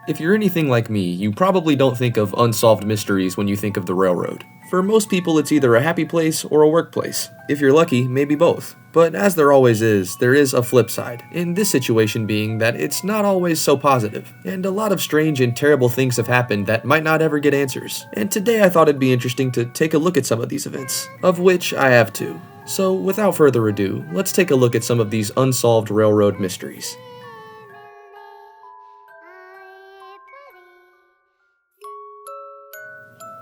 If you're anything like me, you probably don't think of unsolved mysteries when you think of the railroad. For most people, it's either a happy place or a workplace. If you're lucky, maybe both. But as there always is, there is a flip side, in this situation being that it's not always so positive, and a lot of strange and terrible things have happened that might not ever get answers. And today I thought it'd be interesting to take a look at some of these events, of which I have two. So without further ado, let's take a look at some of these unsolved railroad mysteries.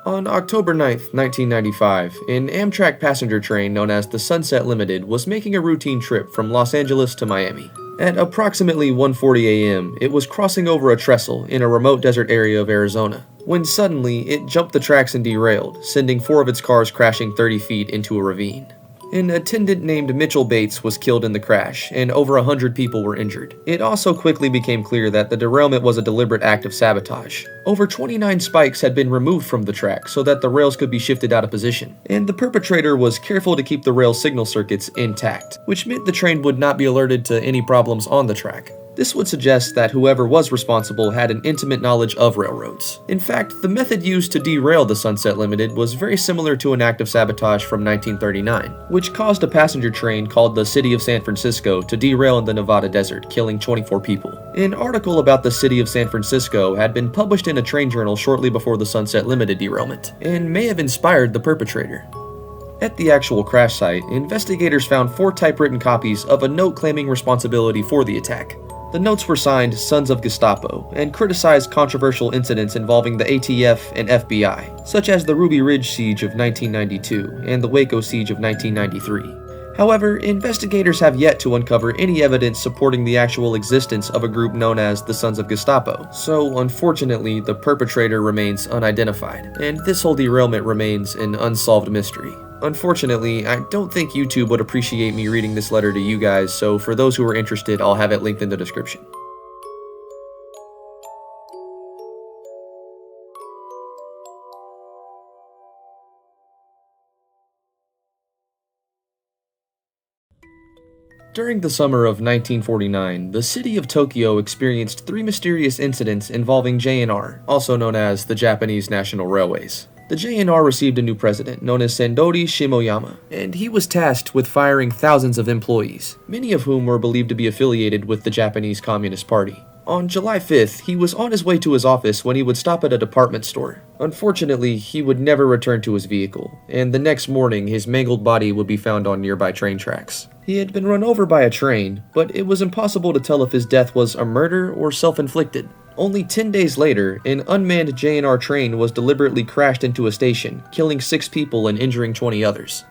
On October 9th, 1995, an Amtrak passenger train known as the Sunset Limited was making a routine trip from Los Angeles to Miami. At approximately 1:40 a.m., it was crossing over a trestle in a remote desert area of Arizona, when suddenly it jumped the tracks and derailed, sending 4 of its cars crashing 30 feet into a ravine. An attendant named Mitchell Bates was killed in the crash, and over 100 people were injured. It also quickly became clear that the derailment was a deliberate act of sabotage. Over 29 spikes had been removed from the track so that the rails could be shifted out of position, and the perpetrator was careful to keep the rail signal circuits intact, which meant the train would not be alerted to any problems on the track. This would suggest that whoever was responsible had an intimate knowledge of railroads. In fact, the method used to derail the Sunset Limited was very similar to an act of sabotage from 1939, which caused a passenger train called the City of San Francisco to derail in the Nevada desert, killing 24 people. An article about the City of San Francisco had been published in a train journal shortly before the Sunset Limited derailment, and may have inspired the perpetrator. At the actual crash site, investigators found 4 typewritten copies of a note claiming responsibility for the attack. The notes were signed Sons of Gestapo and criticized controversial incidents involving the ATF and FBI, such as the Ruby Ridge Siege of 1992 and the Waco Siege of 1993. However, investigators have yet to uncover any evidence supporting the actual existence of a group known as the Sons of Gestapo, so unfortunately the perpetrator remains unidentified, and this whole derailment remains an unsolved mystery. Unfortunately, I don't think YouTube would appreciate me reading this letter to you guys, so for those who are interested, I'll have it linked in the description. During the summer of 1949, the city of Tokyo experienced 3 mysterious incidents involving JNR, also known as the Japanese National Railways. The JNR received a new president, known as Sandori Shimoyama, and he was tasked with firing thousands of employees, many of whom were believed to be affiliated with the Japanese Communist Party. On July 5th, he was on his way to his office when he would stop at a department store. Unfortunately, he would never return to his vehicle, and the next morning his mangled body would be found on nearby train tracks. He had been run over by a train, but it was impossible to tell if his death was a murder or self-inflicted. Only 10 days later, an unmanned JNR train was deliberately crashed into a station, killing 6 people and injuring 20 others.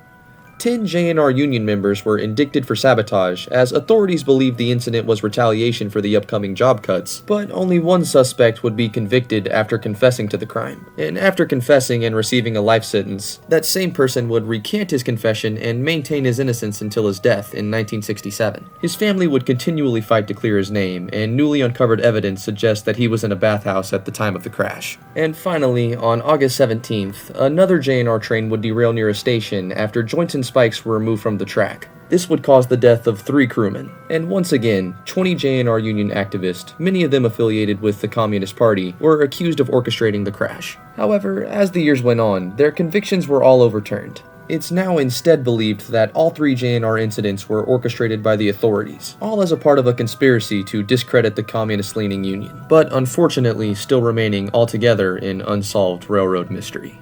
10 JNR union members were indicted for sabotage, as authorities believed the incident was retaliation for the upcoming job cuts, but only one suspect would be convicted after confessing to the crime. And after confessing and receiving a life sentence, that same person would recant his confession and maintain his innocence until his death in 1967. His family would continually fight to clear his name, and newly uncovered evidence suggests that he was in a bathhouse at the time of the crash. And finally, on August 17th, another JNR train would derail near a station after joints and spikes were removed from the track. This would cause the death of 3 crewmen. And once again, 20 JNR union activists, many of them affiliated with the Communist Party, were accused of orchestrating the crash. However, as the years went on, their convictions were all overturned. It's now instead believed that all 3 JNR incidents were orchestrated by the authorities, all as a part of a conspiracy to discredit the communist-leaning union, but unfortunately still remaining altogether an unsolved railroad mystery.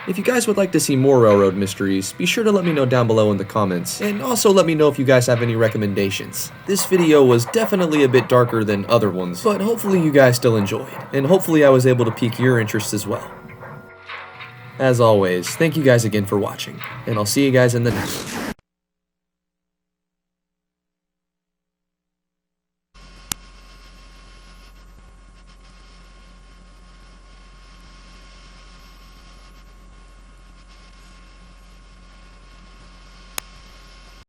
If you guys would like to see more railroad mysteries, be sure to let me know down below in the comments, and also let me know if you guys have any recommendations. This video was definitely a bit darker than other ones, but hopefully you guys still enjoyed, and hopefully I was able to pique your interest as well. As always, thank you guys again for watching, and I'll see you guys in the next one.